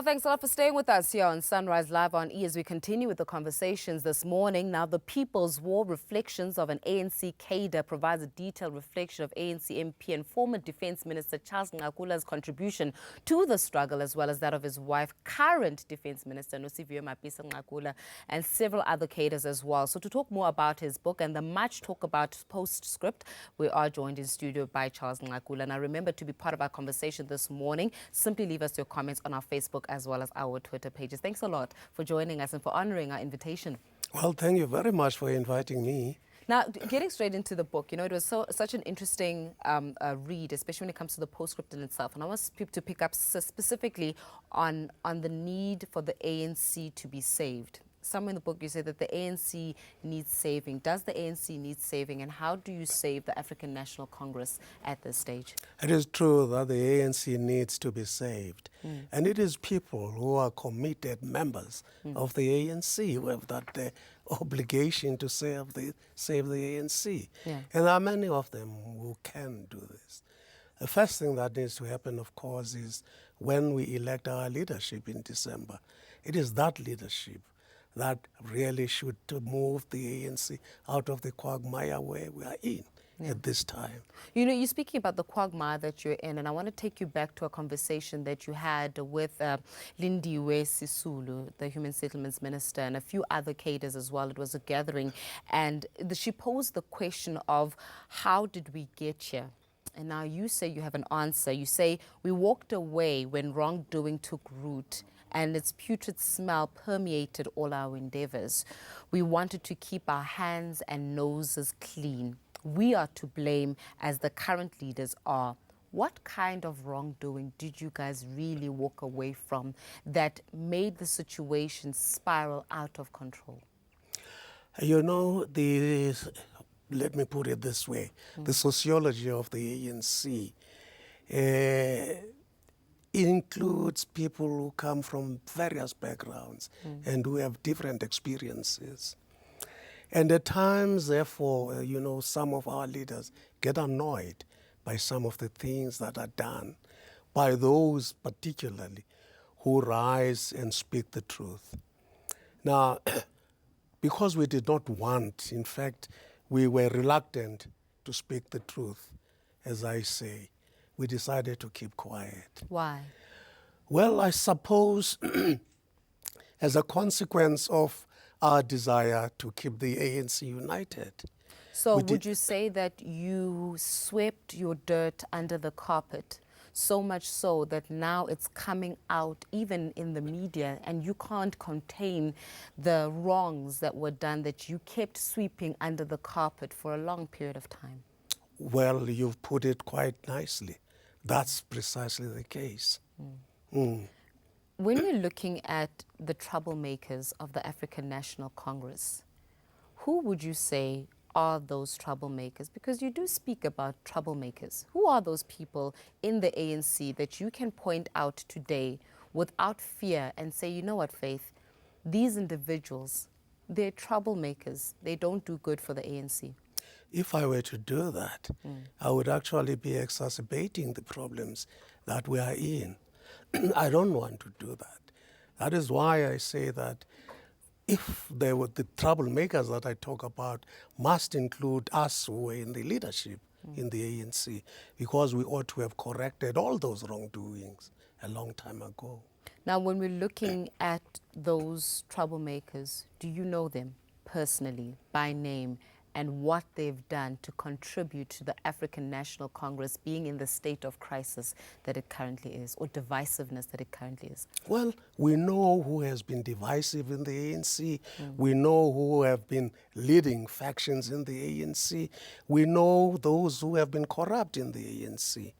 Well, thanks a lot for staying with us here on Sunrise Live on E as we continue with the conversations this morning. Now, the People's War Reflections of an ANC Cardre provides a detailed reflection of ANC MP and former Defence Minister Charles Nqakula's contribution to the struggle, as well as that of his wife, current Defence Minister Nqakula, and several other cadres as well. So to talk more about his book and the much talk about postscript, we are joined in studio by Charles Nqakula. Now, remember, to be part of our conversation this morning, simply leave us your comments on our Facebook as well as our Twitter pages. Thanks a lot for joining us and for honoring our invitation. Well, thank you very much for inviting me. Now, getting straight into the book, you know, it was such an interesting read, especially when it comes to the postscript in itself. And I want people to pick up specifically on the need for the ANC to be saved. Somewhere in the book you say that the ANC needs saving. Does the ANC need saving, and how do you save the African National Congress at this stage? It is true that the ANC needs to be saved. And it is people who are committed members of the ANC who have that obligation to save the ANC. Yeah. And there are many of them who can do this. The first thing that needs to happen, of course, is when we elect our leadership in December. It is that leadership that really should move the ANC out of the quagmire where we are in at this time. You know, you're speaking about the quagmire that you're in, and I want to take you back to a conversation that you had with Lindiwe Sisulu, the Human Settlements Minister, and a few other cadres as well. It was a gathering, and she posed the question of, how did we get here? And now you say you have an answer. You say, we walked away when wrongdoing took root and its putrid smell permeated all our endeavors. We wanted to keep our hands and noses clean. We are to blame, as the current leaders are. What kind of wrongdoing did you guys really walk away from that made the situation spiral out of control? You know, let me put it this way, the sociology of the ANC includes people who come from various backgrounds and who have different experiences. And at times, therefore, you know, some of our leaders get annoyed by some of the things that are done by those particularly who rise and speak the truth. Now, because we did not want, in fact, we were reluctant to speak the truth, as I say, we decided to keep quiet. Why? Well, I suppose as a consequence of our desire to keep the ANC united. So would you say that you swept your dirt under the carpet, so much so that now it's coming out even in the media, and you can't contain the wrongs that were done that you kept sweeping under the carpet for a long period of time? Well, you've put it quite nicely. That's precisely the case. When you're looking at the troublemakers of the African National Congress, who would you say are those troublemakers? Because you do speak about troublemakers. Who are those people in the ANC that you can point out today without fear and say, you know what, Faith, these individuals, they're troublemakers. They don't do good for the ANC. If I were to do that, I would actually be exacerbating the problems that we are in. I don't want to do that. That is why I say that if there were the troublemakers that I talk about must include us who were in the leadership in the ANC, because we ought to have corrected all those wrongdoings a long time ago. Now, when we're looking at those troublemakers, do you know them personally, by name, and what they've done to contribute to the African National Congress being in the state of crisis that it currently is, or divisiveness that it currently is? Well, we know who has been divisive in the ANC. We know who have been leading factions in the ANC. We know those who have been corrupt in the ANC.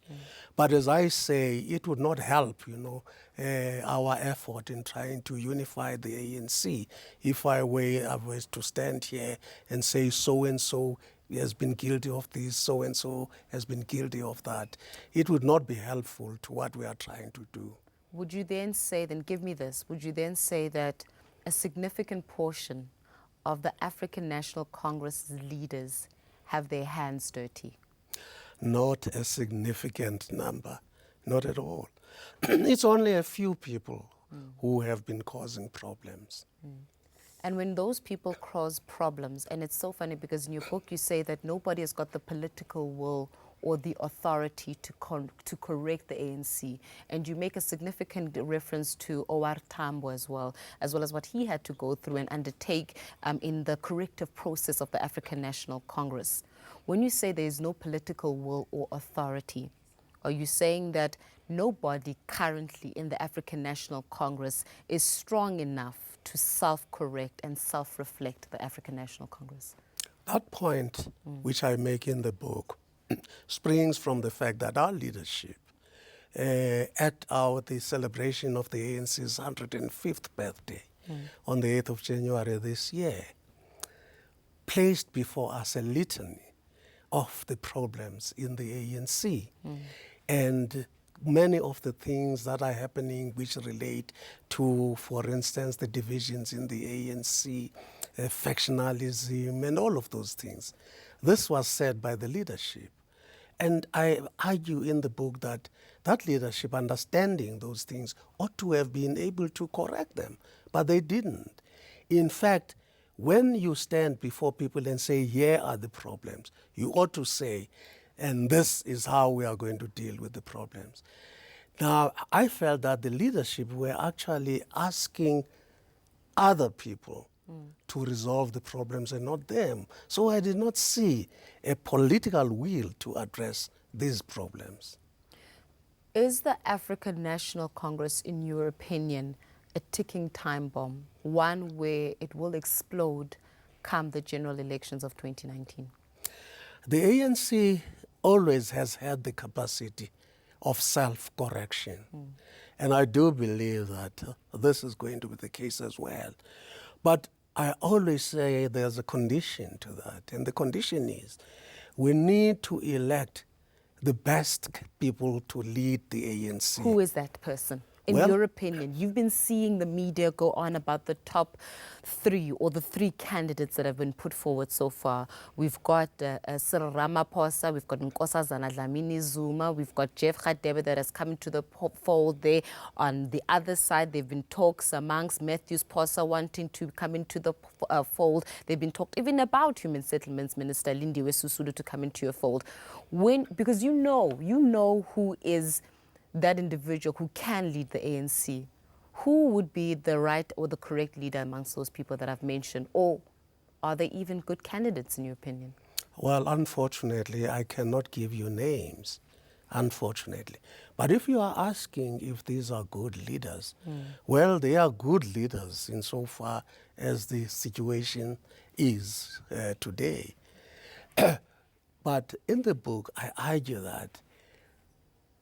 But as I say, it would not help, you know, our effort in trying to unify the ANC if I was to stand here and say so-and-so has been guilty of this, so-and-so has been guilty of that. It would not be helpful to what we are trying to do. Would you then say, then give me this, would you then say that a significant portion of the African National Congress leaders have their hands dirty? Not a significant number, not at all. It's only a few people who have been causing problems. And when those people cause problems, and it's so funny because in your book you say that nobody has got the political will or the authority to correct the ANC, and you make a significant reference to O.R. Tambo as well as what he had to go through and undertake in the corrective process of the African National Congress. When you say there is no political will or authority, are you saying that nobody currently in the African National Congress is strong enough to self-correct and self-reflect the African National Congress? That point, which I make in the book, springs from the fact that our leadership, at the celebration of the ANC's 105th birthday on the 8th of January this year, placed before us a litany of the problems in the ANC. And many of the things that are happening which relate to, for instance, the divisions in the ANC, factionalism, and all of those things. This was said by the leadership. And I argue in the book that that leadership, understanding those things, ought to have been able to correct them, but they didn't. In fact, when you stand before people and say, here are the problems, you ought to say, and this is how we are going to deal with the problems. Now, I felt that the leadership were actually asking other people to resolve the problems and not them. So I did not see a political will to address these problems. Is the African National Congress, in your opinion, a ticking time bomb, one where it will explode come the general elections of 2019? The ANC always has had the capacity of self-correction. And I do believe that this is going to be the case as well. But I always say there's a condition to that. And the condition is we need to elect the best people to lead the ANC. Who is that person? In your opinion, you've been seeing the media go on about the top three or the three candidates that have been put forward so far. We've got Cyril Ramaphosa, we've got Nkosazana Dlamini-Zuma, we've got Jeff Radebe that has come into the fold there. On the other side, there have been talks amongst Matthews Phosa wanting to come into the fold. They've been talked even about Human Settlements Minister Lindiwe Sisulu to come into your fold. Because you know who is that individual who can lead the ANC. Who would be the right or the correct leader amongst those people that I've mentioned? Or are they even good candidates in your opinion? Well, unfortunately, I cannot give you names, unfortunately. But if you are asking if these are good leaders, well, they are good leaders insofar as the situation is today. But in the book, I argue that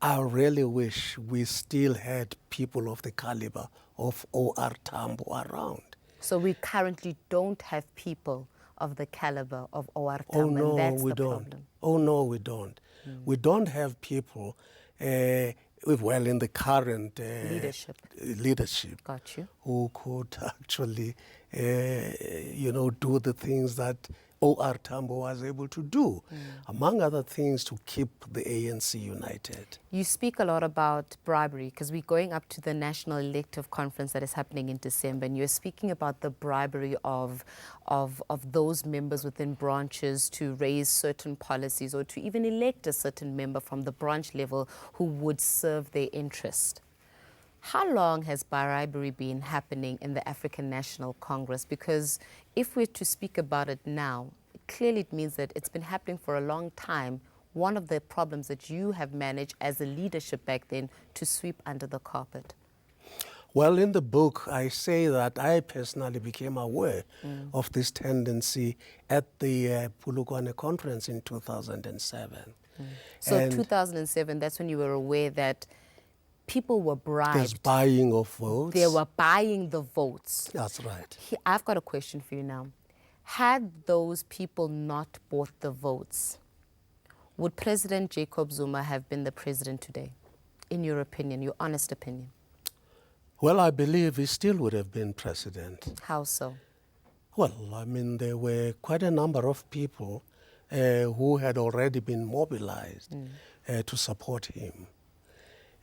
I really wish we still had people of the caliber of O.R. Tambo around. So we currently don't have people of the caliber of O.R. Tambo, Oh, no, and that's we the don't. problem. Oh, no, we don't. We don't have people, well, in the current leadership Got you. who could actually, do the things that O.R. Tambo was able to do, among other things, to keep the ANC united. You speak a lot about bribery because we're going up to the National Elective Conference that is happening in December, and you're speaking about the bribery of those members within branches to raise certain policies or to even elect a certain member from the branch level who would serve their interest. How long has bribery been happening in the African National Congress? Because if we're to speak about it now, clearly it means that it's been happening for a long time. One of the problems that you have managed as a leadership back then to sweep under the carpet. Well, in the book, I say that I personally became aware of this tendency at the Polokwane conference in 2007. So And 2007, that's when you were aware that people were bribed. there's buying of votes. They were buying the votes. That's right. I've got a question for you now. Had those people not bought the votes, would President Jacob Zuma have been the president today, in your opinion, your honest opinion? Well, I believe he still would have been president. How so? Well, I mean, there were quite a number of people who had already been mobilized to support him.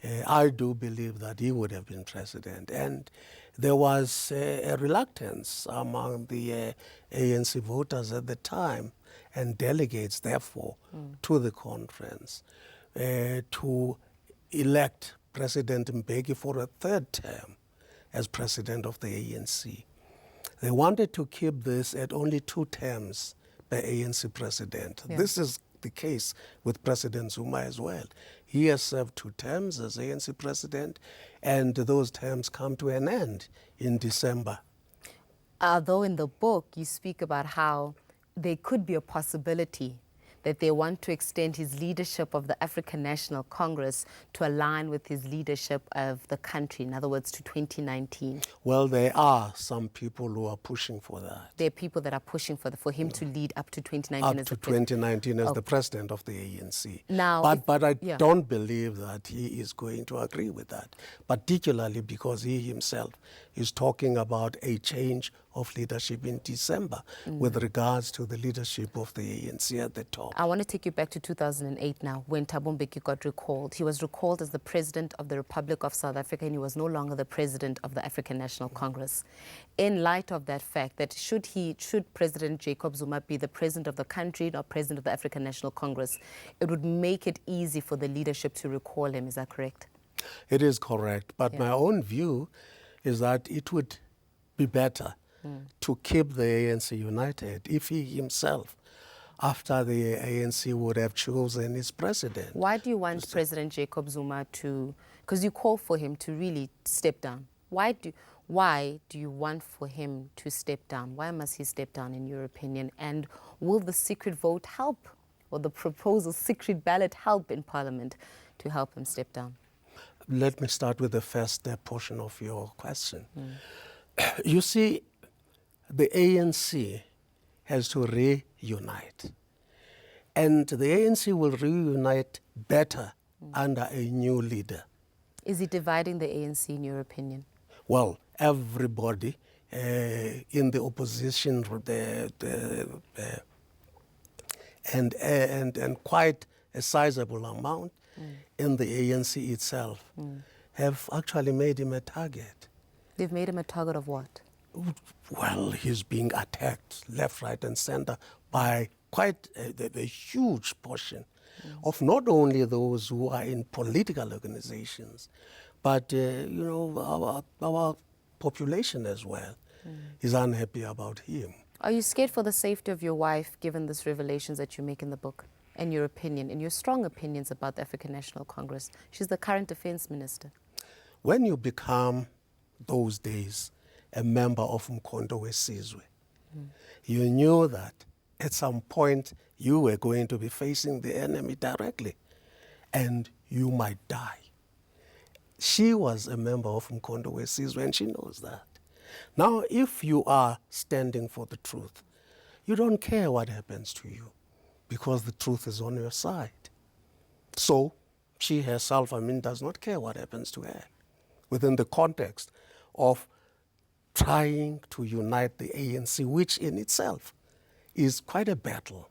I do believe that he would have been president. And there was a reluctance among the ANC voters at the time and delegates, therefore, to the conference to elect President Mbeki for a third term as president of the ANC. They wanted to keep this at only 2 terms per ANC president. Yeah. This is the case with President Zuma as well. He has served 2 terms as ANC president, and those terms come to an end in December. Although in the book you speak about how there could be a possibility that they want to extend his leadership of the African National Congress to align with his leadership of the country, in other words, to 2019. Well, there are some people who are pushing for that. There are people that are pushing for him to lead up to 2019 Up as to the president. 2019 as the president of the ANC. Now, but I yeah. don't believe that he is going to agree with that, particularly because he himself is talking about a change of leadership in December with regards to the leadership of the ANC at the top. I want to take you back to 2008 now, when Thabo Mbeki got recalled. He was recalled as the president of the Republic of South Africa, and he was no longer the president of the African National Congress. In light of that fact, that should President Jacob Zuma be the president of the country, not president of the African National Congress, it would make it easy for the leadership to recall him. Is that correct? It is correct, but Yeah. my own view is that it would be better to keep the ANC united if he himself, after the ANC, would have chosen his president. Why do you want President Jacob Zuma to, because you call for him to really step down. Why do you want for him to step down? Why must he step down, in your opinion? And will the secret vote help, or the proposal secret ballot help in Parliament to help him step down? Let me start with the first portion of your question. You see, the ANC has to reunite. And the ANC will reunite better under a new leader. Is he dividing the ANC, in your opinion? Well, everybody in the opposition and quite a sizable amount in the ANC itself have actually made him a target. They've made him a target of what? Well, he's being attacked left, right, and center by quite a huge portion of not only those who are in political organizations, but our population as well is unhappy about him. Are you scared for the safety of your wife, given these revelations that you make in the book, and your opinion, and your strong opinions about the African National Congress? She's the current defense minister. When you become, those days, a member of Umkhonto weSizwe, you knew that at some point you were going to be facing the enemy directly, and you might die. She was a member of Umkhonto weSizwe, and she knows that. Now, if you are standing for the truth, you don't care what happens to you, because the truth is on your side. So she herself, does not care what happens to her, within the context of trying to unite the ANC, which in itself is quite a battle.